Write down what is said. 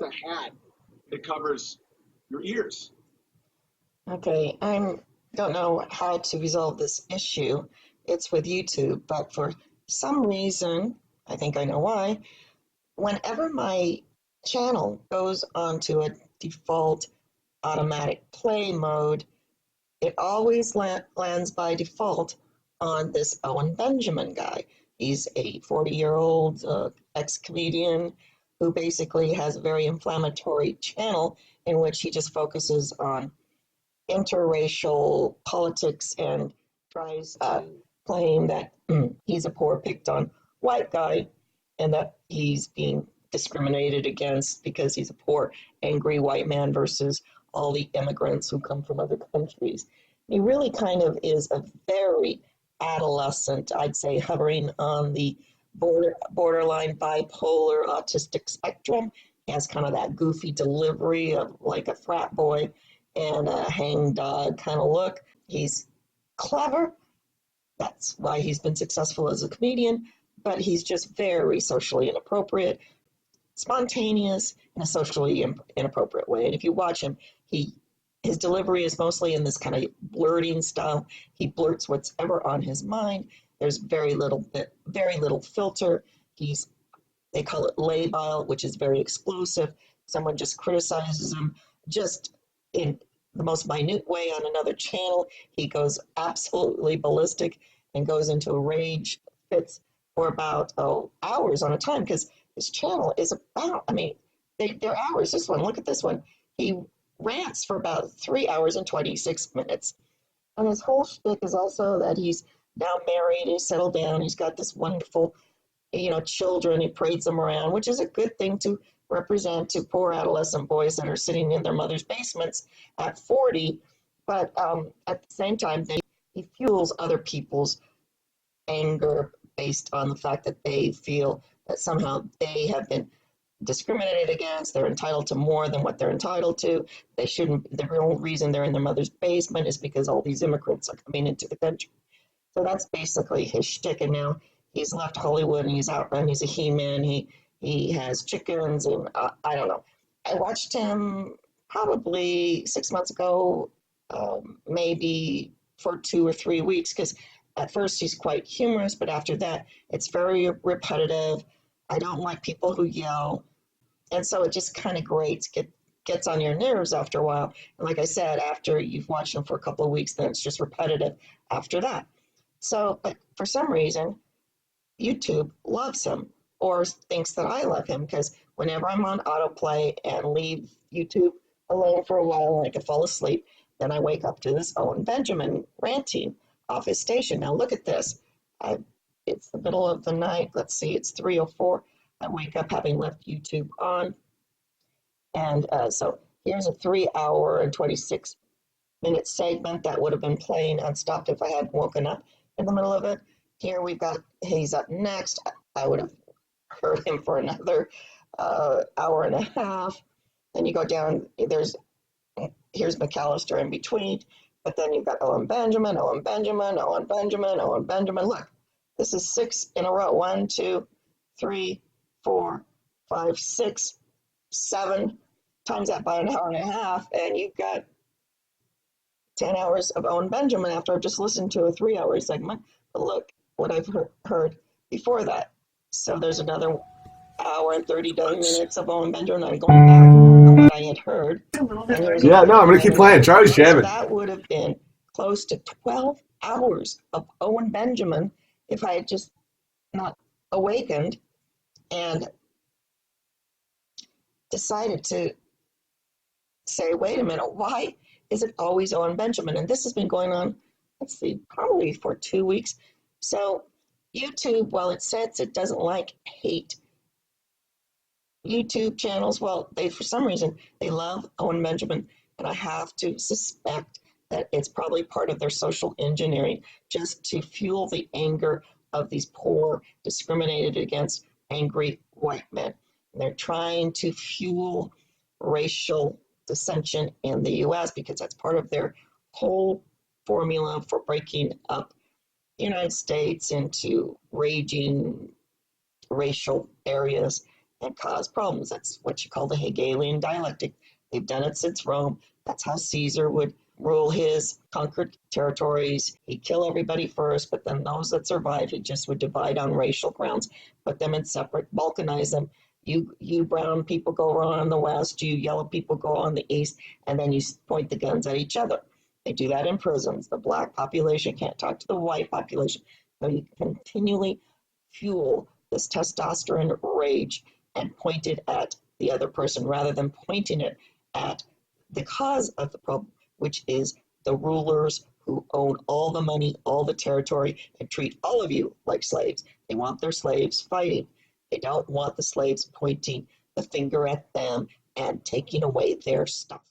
a hat that covers your ears. Okay, I don't know how to resolve this issue. It's with YouTube, but for some reason, I think I know why, whenever my channel goes onto a default automatic play mode, it always lands by default on this Owen Benjamin guy. He's a 40-year-old ex-comedian who basically has a very inflammatory channel in which he just focuses on interracial politics and tries to claim that he's a poor picked on white guy and that he's being discriminated against because he's a poor, angry white man versus all the immigrants who come from other countries. He really kind of is a very adolescent, I'd say, hovering on the borderline bipolar autistic spectrum. He has kind of that goofy delivery of like a frat boy and a hang dog kind of look. He's clever. That's why he's been successful as a comedian, but he's just very socially inappropriate, spontaneous in a socially inappropriate way. And if you watch him, his delivery is mostly in this kind of blurting style. He blurts what's ever on his mind. There's very little filter. They call it labile, which is very explosive. Someone just criticizes him just in the most minute way on another channel. He goes absolutely ballistic and goes into a rage fits for about hours on a time because his channel is about, they're hours. This one, look at this one. He rants for about 3 hours and 26 minutes. And his whole shtick is also that he's now married, he's settled down, he's got this wonderful, children, he parades them around, which is a good thing to represent to poor adolescent boys that are sitting in their mother's basements at 40. But at the same time, he fuels other people's anger based on the fact that they feel that somehow they have been discriminated against. They're entitled to more than what they're entitled to. They shouldn't. The real reason they're in their mother's basement is because all these immigrants are coming into the country. So that's basically his shtick. And now he's left Hollywood and he's out and he's a He-Man. He has chickens and I don't know. I watched him probably 6 months ago, maybe for 2 or 3 weeks, because at first he's quite humorous, but after that it's very repetitive. I don't like people who yell, and so it just kind of gets on your nerves after a while. And like I said, after you've watched him for a couple of weeks, then it's just repetitive after that. So, but for some reason, YouTube loves him or thinks that I love him because whenever I'm on autoplay and leave YouTube alone for a while and I can fall asleep, then I wake up to this Owen Benjamin ranting off his station. Now look at this. It's the middle of the night. Let's see, it's 3:04. I wake up having left YouTube on. And so here's a 3 hour and 26-minute segment that would have been playing unstopped if I hadn't woken up in the middle of it. Here he's up next. I would have heard him for another hour and a half. Then you go down, here's McAllister in between, but then you've got Owen Benjamin, Owen Benjamin, Owen Benjamin, Owen Benjamin. Look, this is 6 in a row. 1, 2, 3, 4, 5, 6, 7. Times that by an hour and a half, and you've got 10 hours of Owen Benjamin after I've just listened to a 3 hour segment. But look what I've heard before that. So there's another hour and 39 minutes of Owen Benjamin. I'm going back on what I had heard. And here's Yeah, another no, I'm going to keep playing. Charlie's so jamming. that would have been close to 12 hours of Owen Benjamin if I had just not awakened and decided to say, wait a minute, why is it always Owen Benjamin? And this has been going on, let's see, probably for 2 weeks. So YouTube, while it says it doesn't hate YouTube channels, well, for some reason, they love Owen Benjamin. And I have to suspect that it's probably part of their social engineering just to fuel the anger of these poor, discriminated against, angry white men. And they're trying to fuel racial dissension in the US because that's part of their whole formula for breaking up the United States into raging racial areas. and cause problems. That's what you call the Hegelian dialectic. They've done it since Rome. That's how Caesar would rule his conquered territories. He'd kill everybody first, but then those that survived, he just would divide on racial grounds, put them in separate, balkanize them. You brown people go on the west, you yellow people go on the east, and then you point the guns at each other. They do that in prisons. The black population can't talk to the white population. So you continually fuel this testosterone rage and point it at the other person rather than pointing it at the cause of the problem, which is the rulers who own all the money, all the territory, and treat all of you like slaves. They want their slaves fighting. They don't want the slaves pointing the finger at them and taking away their stuff.